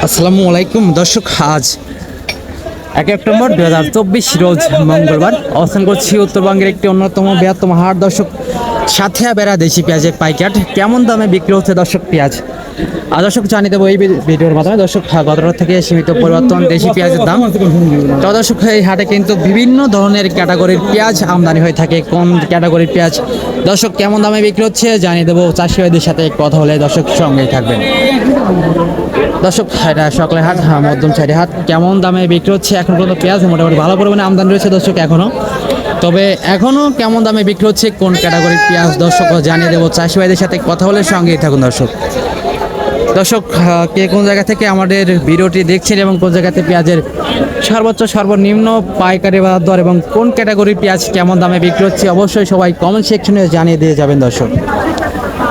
আসসালামু আলাইকুম দর্শক, আজ 1 অক্টোবর 2024 রোজ মঙ্গলবার অবস্থান করছি উত্তরবঙ্গের একটি অন্যতম বৃহত্তম হাট দর্শক সাথিয়া বেড়া দেশি পেঁয়াজের পাইকাট কেমন দামে বিক্রি হচ্ছে দর্শক পেঁয়াজ দর্শক জানিয়ে দেবো এই ভিডিওর মাধ্যমে। দর্শক গতকাল থেকে সীমিত পরিবর্তন দেশি পেঁয়াজের দাম। তো দর্শক এই হাটে কিন্তু বিভিন্ন ধরনের ক্যাটাগরির পেঁয়াজ আমদানি হয়ে থাকে। কোন ক্যাটাগরির পেঁয়াজ দর্শক কেমন দামে বিক্রি হচ্ছে জানিয়ে দেবো চাষি ভাইদের সাথে কথা হলে দর্শক সঙ্গেই থাকবেন। দর্শক এটা সকালের হাট, মধ্যম সাইডে হাট কেমন দামে বিক্রি হচ্ছে এখন পর্যন্ত পেঁয়াজ মোটামুটি ভালো পরিমাণে আমদানি রয়েছে দর্শক এখনও। তবে এখনও কেমন দামে বিক্রি হচ্ছে কোন ক্যাটাগরির পেঁয়াজ দর্শক জানিয়ে দেবো চাষি ভাইদের সাথে কথা হলে সঙ্গেই থাকুন দর্শক। দর্শক কে কোন জায়গা থেকে আমাদের ভিডিওটি দেখছেন এবং কোন জায়গাতে পেঁয়াজের সর্বোচ্চ সর্বনিম্ন পাইকারি বাজার দর এবং কোন ক্যাটাগরির পেঁয়াজ কেমন দামে বিক্রি হচ্ছে অবশ্যই সবাই কমেন্ট সেকশনে জানিয়ে দিয়ে যাবেন দর্শক।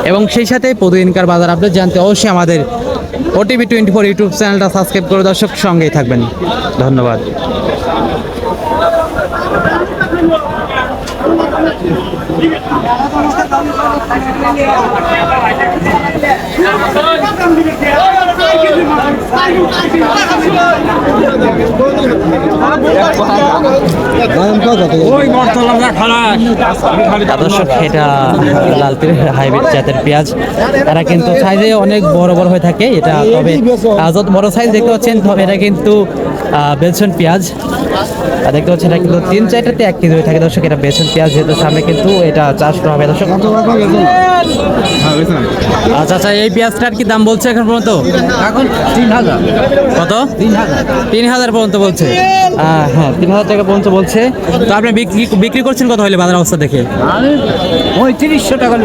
এবং সেই সাথে প্রতিদিনকার বাজার আপডেট জানতে অবশ্যই আমাদের OTV 24 ইউটিউব চ্যানেলটা সাবস্ক্রাইব করে দর্শক সঙ্গেই থাকবেন। ধন্যবাদ। দর্শক এটা লালপির হাইব্রিড জাতের পেঁয়াজ, এরা কিন্তু সাইজে অনেক বড় বড় হয়ে থাকে এটা। তবে যত বড় সাইজ দেখতে পাচ্ছেন তবে এটা কিন্তু বেলসন পেঁয়াজ দেখতে পাচ্ছেন, এটা কিন্তু 3-4টাতে 1 কেজি হয়ে থাকে দর্শক। এটা বেলসন পেঁয়াজ যেহেতু সামনে কিন্তু এটা চাষ করা হবে দর্শক। আচ্ছা আচ্ছা, এই পেঁয়াজটার কি দাম বলছে এখন পর্যন্ত? এখন 3000। কত? 3000 পর্যন্ত বলছে। হ্যাঁ 3000 টাকা পর্যন্ত বলছে। তো আপনি বিক্রি করছেন কত হলে বাজার অবস্থা দেখে? আমি 3500 টাকা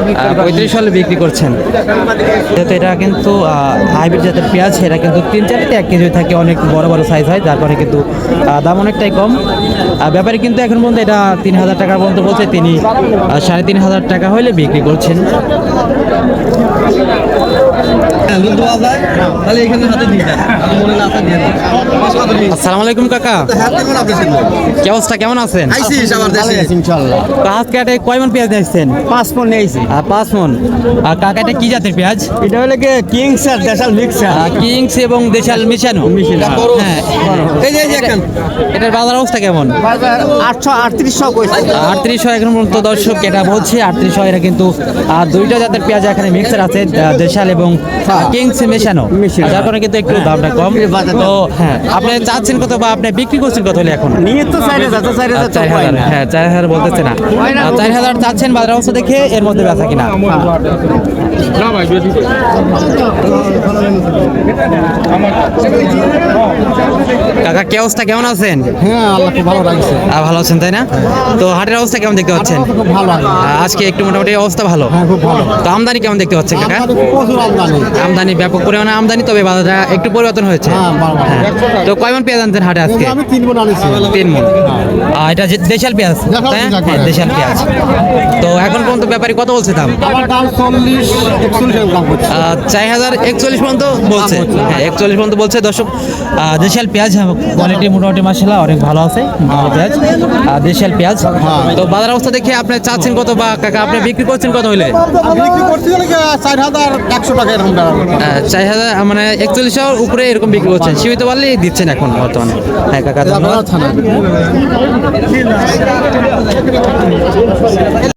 35 হলে বিক্রি করছেন। যেহেতু এটা কিন্তু হাইব্রিড জাতের পেঁয়াজ, এটা কিন্তু 3-4টাতে 1 কেজি হয়ে থাকে, অনেক বড় বড় সাইজ হয়, যার কারণে কিন্তু দাম অনেকটাই কম। ব্যাপারে কিন্তু এখন পর্যন্ত এটা 3000 টাকা পর্যন্ত বলছে, তিনি 3500 টাকা হলে বিক্রি করছেন। আসসালামু আলাইকুম কাকা, কি অবস্থা, কেমন আছেন? আজকে কয় মন পেঁয়াজ নিয়েছেন? 5 মণ নিয়েছি। 5 মন। কাকা এটা কি জাতের পেঁয়াজ? এটা হলো কি কিংস আর দেশাল মিক্সার। কিংস এবং দেশাল মিশানো। হ্যাঁ, এই যে দেখেন এটার বাজার অবস্থা কেমন? বাজার 800 3800 কইছে। 3800 এখন পর্যন্ত দর্শক এটা বলছে 3800। এটা কিন্তু দুইটা জাতের পেঁয়াজ এখানে মিক্সার আছে, দেশাল এবং কিংস মেশানো, যার কারণে কিন্তু একটু দামটা কম। তো হ্যাঁ, আপনি চাচ্ছেন কত বা আপনি বিক্রি করছেন কত হলে এখন? নিয়ে তো 4000 হ্যাঁ 4000 বলতেছে না, 4000 চাচ্ছেন বাজার অবস্থা দেখে, এর মধ্যে বেচা কিনা। কাকা কি অবস্থা, কেমন আছেন? হ্যাঁ আল্লাহ খুব ভালো রাখছে। ভালো আছেন তাই না? তো হাটের অবস্থা কেমন দেখতে পাচ্ছেন? খুব ভালো। আজকে একটু মোটামুটি অবস্থা ভালো। হ্যাঁ খুব ভালো। তো আমদানি কেমন দেখতে পাচ্ছেন কাকা? প্রচুর আমদানি। আমদানি ব্যাপক পরিমাণে আমদানি, তবে বাজারটা একটু পরিবর্তন হয়েছে। হ্যাঁ। তো কয় মন পেঁয়াজ আনছেন হাটে আজকে? আমি 3 মণ আনিছি। 3 মন। এটা দেশাল পেঁয়াজ তাই না? হ্যাঁ দেশাল পেঁয়াজ। তো এখন পর্যন্ত ব্যাপারী কত বলছে দাম? আমার দাম 40 41 দাম হচ্ছে। 4041 পর্যন্ত বলছে। হ্যাঁ 41 পর্যন্ত বলছে দর্শক। দেশাল পেঁয়াজ কোয়ালিটি মোটামুটি মাশাআল্লাহ অনেক ভালো আছে ভালো পেঁয়াজ, দেশাল পেঁয়াজ। তো বাজার অবস্থা দেখে আপনি চাচ্ছেন কত বা কাকা আপনি বিক্রি করছেন কত হইলে? বিক্রি করছি হলো 4100 টাকা এরকম দাঁড়াবে। 4000 মানে 4100 উপরে এরকম বিক্রি করছেন, সীমিত পারলেই দিচ্ছেন এখন বর্তমানে। হ্যাঁ কাকা ধন্যবাদ।